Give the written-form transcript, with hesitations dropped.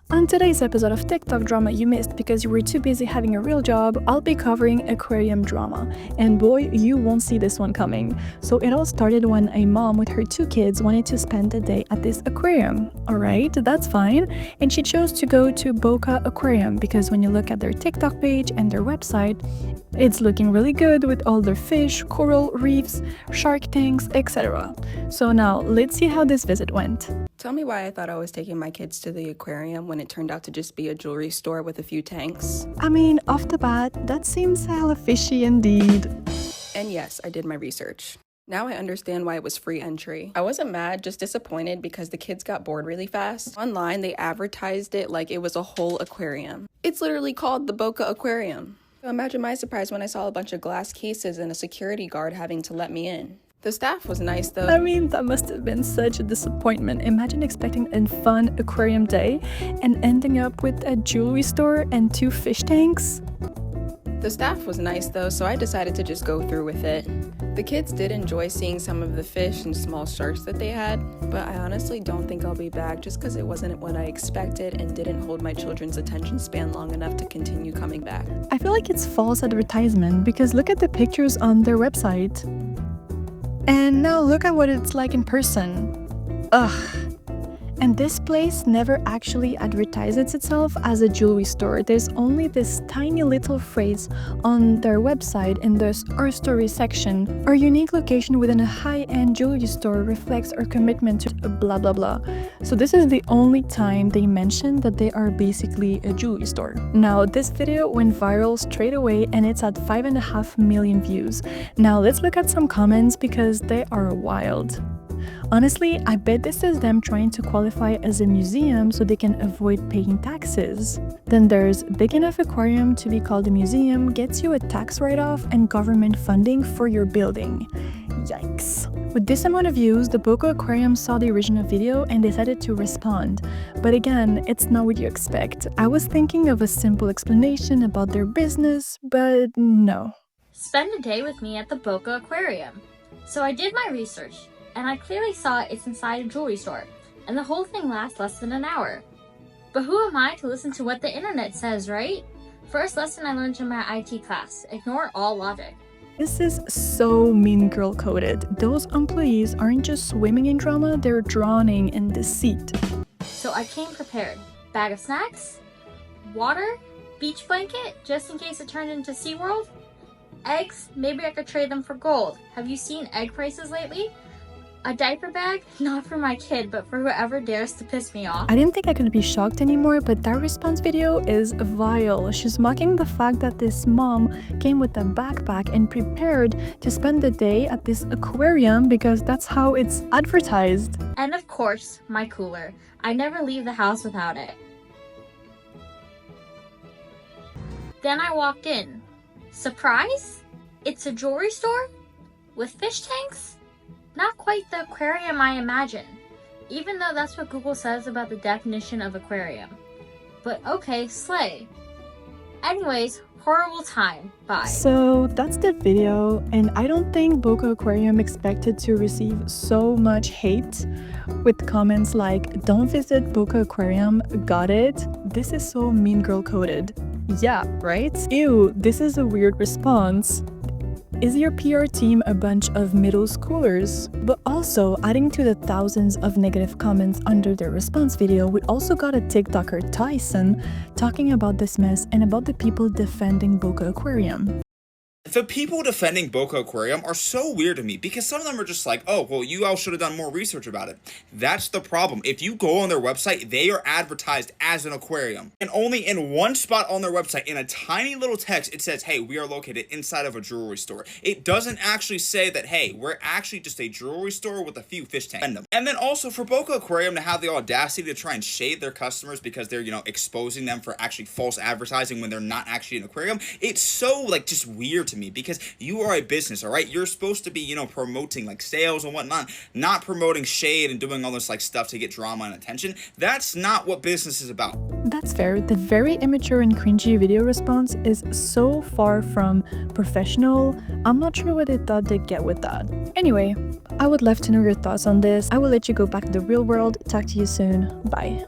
On today's episode of TikTok drama you missed because you were too busy having a real job, I'll be covering aquarium drama. And boy, you won't see this one coming. So it all started when a mom with her two kids wanted to spend the day at this aquarium. Alright, that's fine. And she chose to go to Boca Aquarium because when you look at their TikTok page and their website, it's looking really good with all their fish, coral reefs, shark tanks, etc. So now, let's see how this visit went. Tell me why I thought I was taking my kids to the aquarium when it turned out to just be a jewelry store with a few tanks. I mean, off the bat, that seems hella fishy indeed. And yes, I did my research. Now I understand why it was free entry. I wasn't mad, just disappointed because the kids got bored really fast. Online, they advertised it like it was a whole aquarium. It's literally called the Boca Aquarium. So imagine my surprise when I saw a bunch of glass cases and a security guard having to let me in. The staff was nice though. I mean, that must have been such a disappointment. Imagine expecting a fun aquarium day and ending up with a jewelry store and two fish tanks. The staff was nice though, so I decided to just go through with it. The kids did enjoy seeing some of the fish and small sharks that they had, but I honestly don't think I'll be back just because it wasn't what I expected and didn't hold my children's attention span long enough to continue coming back. I feel like it's false advertisement because look at the pictures on their website. And now look at what it's like in person. Ugh. And this place never actually advertises itself as a jewelry store. There's only this tiny little phrase on their website in the Our Story section. Our unique location within a high-end jewelry store reflects our commitment to blah blah blah. So this is the only time they mention that they are basically a jewelry store. Now this video went viral straight away and it's at 5.5 million views. Now let's look at some comments because they are wild. Honestly, I bet this is them trying to qualify as a museum so they can avoid paying taxes. Then there's big enough aquarium to be called a museum gets you a tax write-off and government funding for your building. Yikes. With this amount of views, the Boca Aquarium saw the original video and decided to respond. But again, it's not what you expect. I was thinking of a simple explanation about their business, but no. Spend a day with me at the Boca Aquarium. So I did my research, and I clearly saw it's inside a jewelry store, and the whole thing lasts less than an hour. But who am I to listen to what the internet says, right? First lesson I learned in my IT class, ignore all logic. This is so mean girl coded. Those employees aren't just swimming in drama, they're drowning in deceit. So I came prepared. Bag of snacks, water, beach blanket, just in case it turned into SeaWorld, eggs, maybe I could trade them for gold. Have you seen egg prices lately? A diaper bag? Not for my kid, but for whoever dares to piss me off. I didn't think I could be shocked anymore, but that response video is vile. She's mocking the fact that this mom came with a backpack and prepared to spend the day at this aquarium because that's how it's advertised. And of course, my cooler. I never leave the house without it. Then I walked in. Surprise? It's a jewelry store? With fish tanks? Not quite the aquarium I imagined, even though that's what Google says about the definition of aquarium. But okay, slay. Anyways, horrible time. Bye. So that's the video, and I don't think Boca Aquarium expected to receive so much hate with comments like, "Don't visit Boca Aquarium, got it?" This is so mean girl coded. Yeah, right? Ew, this is a weird response. Is your PR team a bunch of middle schoolers? But also, adding to the thousands of negative comments under their response video, we also got a TikToker, Tyson, talking about this mess and about the people defending Boca Aquarium. The people defending Boca Aquarium are so weird to me because some of them are just like, oh, well, you all should have done more research about it. That's the problem. If you go on their website, they are advertised as an aquarium. And only in one spot on their website, in a tiny little text, it says, hey, we are located inside of a jewelry store. It doesn't actually say that, hey, we're actually just a jewelry store with a few fish tanks. And then also for Boca Aquarium to have the audacity to try and shade their customers because they're, exposing them for actually false advertising when they're not actually an aquarium, it's so, just weird to me because you are a business, all right? You're supposed to be, promoting sales and whatnot, not promoting shade and doing all this stuff to get drama and attention. That's not what business is about. That's fair. The very immature and cringy video response is so far from professional. I'm not sure what they thought they'd get with that. Anyway, I would love to know your thoughts on this. I will let you go back to the real world. Talk to you soon. Bye.